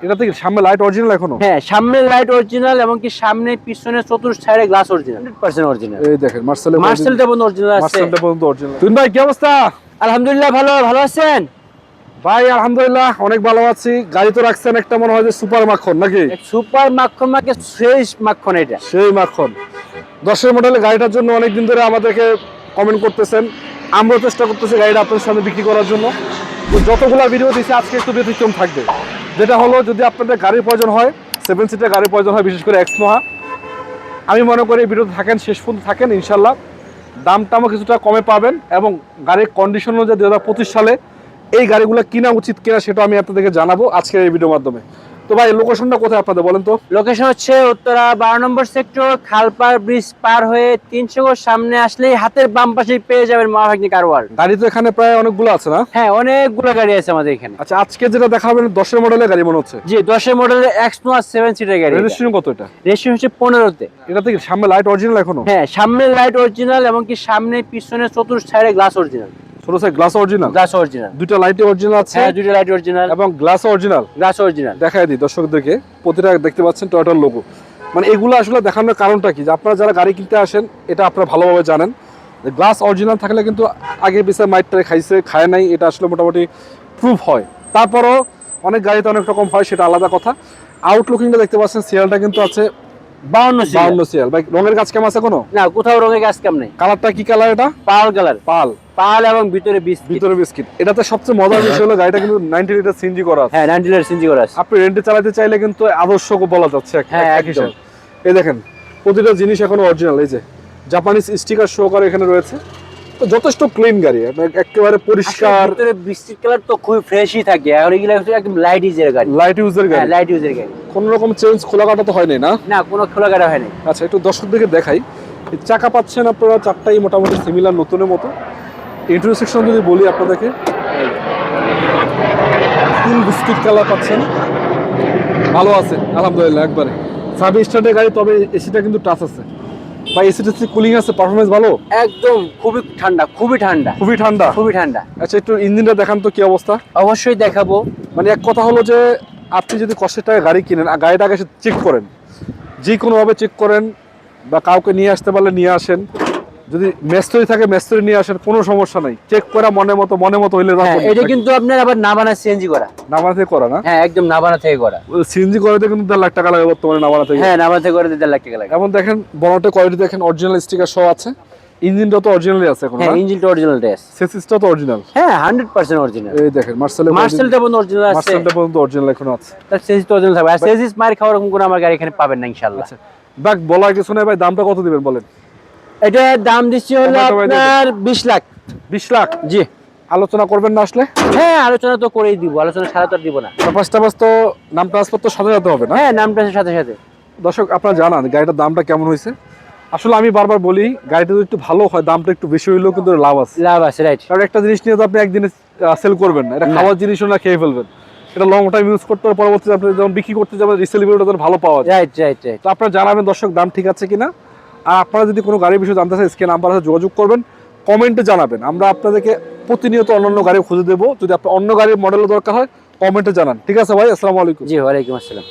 এটাতে কি সামনে লাইট অরিজিনাল এখনো? হ্যাঁ, সামনে লাইট অরিজিনাল এবং কি সামনে পিছনে চতুর্থ সাইডে গ্লাস অরিজিনাল 100% অরিজিনাল। এই দেখেন মার্সেলটা পর্যন্ত অরিজিনাল আছে। মার্সেলটা পর্যন্ত অরিজিনাল। তুই ভাই কি অবস্থা? আলহামদুলিল্লাহ ভালো আছেন? ভাই আলহামদুলিল্লাহ অনেক ভালো আছি। গাড়ি তো রাখছেন একটা মনে হয় যে সুপার মাখন নাকি? সুপার মাখন মাকে শেষ মাখন এটা। সেই মাখন 10 মডেলের গাড়িটার জন্য অনেকদিন ধরে আমাদেরকে কমেন্ট করতেছেন। আমরা চেষ্টা করতেছি গাড়িটা আপনাদের সামনে বিক্রি করার জন্য। তো যতগুলো ভিডিও দিয়েছি আজকে একটু ব্যতিক্রম থাকবে। যেটা হলো যদি আপনাদের গাড়ির প্রয়োজন হয়, 7 সিটের গাড়ির প্রয়োজন হয়, বিশেষ করে এক্সমোহা, আমি মনে করি এই ভিডিওতে থাকেন, শেষ পর্যন্ত থাকেন, ইনশাল্লাহ দামটাও কিছুটা কমে পাবেন এবং গাড়ির কন্ডিশন অনুযায়ী 2025 সালে এই গাড়িগুলো কিনা উচিত কিনা সেটা আমি আপনাদেরকে জানাবো আজকের এই ভিডিওর মাধ্যমে। তো ভাই লোকেশনটা কোথায় আপনাদের বলেন তো? লোকেশন হচ্ছে উত্তরা 12 নম্বর সেক্টর, খালপাড় ব্রিজ পার হয়ে 300 গজ সামনে আসলেই হাতের বাম পাশেই পেয়ে যাবেন মহাভাগ্নি কার ওয়ার্ল্ড। গাড়ি তো এখানে প্রায় অনেকগুলো আছে না? হ্যাঁ, অনেকগুলো গাড়ি আছে আমাদের এখানে। আচ্ছা, আজকে যেটা দেখাবেন 10 মডেলের গাড়ি মনে হচ্ছে। জি, 10 মডেলের এক্সমোহা 7 সিটের গাড়ি। রেজিস্ট্রেশন কত এটা? রেজিস্ট্রেশন হচ্ছে 15-তে। এটাতে কি সামনে লাইট অরিজিনাল এখনো? হ্যাঁ, সামনে লাইট অরিজিনাল এবং কি সামনে পিছনে চতুর্থ সাইডে গ্লাস অরিজিনাল। ছোট side glass original? Glass original. দুইটা লাইটই অরিজিনাল আছে? হ্যাঁ, দুটো লাইট অরিজিনাল এবং গ্লাস অরিজিনাল। Glass original. দেখায় দিই দর্শকদেরকে, প্রতিটা দেখতে পাচ্ছেন টয়োটার লোগো। মানে এগুলো আসলে দেখানোর কারণটা কি, যে আপনারা যারা গাড়ি কিনতে আসেন এটা আপনারা ভালোভাবে জানেন যে গ্লাস অরিজিনাল থাকলে কিন্তু আগে পিছিয়ে মাইটটা খায় নাই, এটা আসলে মোটামুটি প্রুফ হয়। তারপরও অনেক গাড়িতে অনেক রকম হয়, সেটা আলাদা কথা। আউটলুকিংটা দেখতে পাচ্ছেন, সিরিয়ালটা কিন্তু আছে 52 সিরিয়াল। ভাই রঙের কাজ কাম আছে কোনো? না, কোথাও রঙের কাজ কাম নেই। কালারটা কি কালার এটা? পাল কালার। পাল এবং ভিতরে বিস্কিট। এটাতে সবচেয়ে মজার বিষয় হলো গাড়িটা কিন্তু 90 লিটার সিএনজি করা আছে। হ্যাঁ, 90 লিটার সিএনজি করা আছে। আপনি রেন্টে চালাতে চাইলে কিন্তু আদর্শ বলা যাচ্ছে একই সাথে। এই দেখেন প্রতিটা জিনিস এখনো অরিজিনাল। এই যে জাপানিজ স্টিকার শো করে এখানে রয়েছে। তো যথেষ্ট ক্লিন গাড়ি, একেবারে পরিষ্কার। ভিতরে বিস্কিট কালার তো খুব ফ্রেশই থাকে। আর এগুলা হচ্ছে একদম লাইট ইউজের গাড়ি। লাইট ইউজের গাড়ি। হ্যাঁ, লাইট ইউজের গাড়ি। কোনো রকম চেঞ্জ খোলা কাটা তো হয়নি না? না, কোনো খোলা কাটা হয়নি। আচ্ছা, একটু দর্শকদেরকে দেখাই। এই চাকা পাচ্ছেন আপনারা চারটাই মোটামুটি সিমিলার, নতুনের মতো। ইন্টারসেকশন যদি বলি আপনাদেরকে, ফুল বিস্কিট কালার পাচ্ছেন, ভালো আছে আলহামদুলিল্লাহ একবারে। সাবি স্টার্টের গাড়ি, তবে এসিটা কিন্তু টাচ আছে। বা এসিটা কুলিং আছে, পারফরমেন্স ভালো একদম খুবই ঠান্ডা। আচ্ছা, একটু ইঞ্জিনটা দেখান তো কি অবস্থা। অবশ্যই দেখাবো। মানে এক কথা হলো যে আপনি যদি কষ্টের টাকা গাড়ি কিনেন, গাড়িটা আগে চেক করেন, যে কোনোভাবে চেক করেন, বা কাউকে নিয়ে আসতে পারলে নিয়ে আসেন। যদি মেস্তরি থাকে মেস্তরি নিয়ে আসেন, কোনো সমস্যা নাই। চেক করা মনে মতো হইলে। এটা কিন্তু আপনার আবার নাবানা সিএনজি করা। নাবানা থেকে করা না? হ্যাঁ, একদম নাবানা থেকে করা। সিএনজি করাতে কিন্তু 1.5 লাখ টাকা লাগে বর্তমানে নাবানা থেকে। হ্যাঁ, নাবানা থেকে করাতে 1.5 লাখ টাকা লাগে। এখন দেখেন বনেটের কোয়ালিটি দেখেন, অরিজিনাল স্টিকার সহ আছে। ইঞ্জিনটা তো অরিজিনালই আছে এখন। হ্যাঁ, ইঞ্জিনটা অরিজিনালটাই আছে। সেসিসটা তো অরিজিনাল। হ্যাঁ, 100% অরিজিনাল। এই দেখেন মার্সেলটা পর্যন্ত অরিজিনাল আছে। মার্সেলটা পর্যন্ত অরিজিনাল এখন আছে। তার সেসিস তো অরিজিনাল থাকবে। আর সেসিস মার খাওয়ার এরকম কোনো আমার গাড়ি এখানে পাবেন না ইনশাআল্লাহ। আচ্ছা, বাক বলার কিছু নাই ভাই। দামটা কত দিবেন বলেন? এটার দাম দিচ্ছি হলো আপনার 20 লাখ। 20 লাখ? জি। আলোচনা করবেন না আসলে? হ্যাঁ, আলোচনা তো করেই দিব। আলোচনা ছাড়া তো দিব না। ফার্স্ট তো নাম ট্রান্সফার তো সাথে যেতে হবে না? হ্যাঁ, নামটা সাথে সাথে। দর্শক আপনারা জানান গাড়িটার দামটা কেমন হয়েছে। আসলে আমি বারবার বলি, গাড়িটা যদি একটু ভালো হয়, দামটা একটু বেশি হইলেও কিন্তু লাভ আছে। রাইট। কারণ একটা জিনিস নিয়ে তো আপনি একদিনে সেল করবেন না। এটা খাওয়ার জিনিসও না, খেয়ে ফেলবেন। এটা লং টাইম ইউজ করতে হবে, পরবর্তীতে আপনি যখন বিক্রি করতে যাবেন রিসেলেবিলিটি ভালো পাওয়া যায়। রাইট। তো আপনারা জানাবেন দর্শক দাম ঠিক আছে কিনা। আর আপনারা যদি কোনো গাড়ির বিষয়ে জানতে চান, স্ক্রিনে নাম্বার আছে, যোগাযোগ করবেন, কমেন্টে জানাবেন। আমরা আপনাদেরকে প্রতিনিয়ত অন্যান্য গাড়ি খুঁজে দেবো। যদি আপনার অন্য গাড়ির মডেলের দরকার হয় কমেন্টে জানান। ঠিক আছে ভাই, আসসালামু আলাইকুম। জি, ওয়ালাইকুম আসসালাম।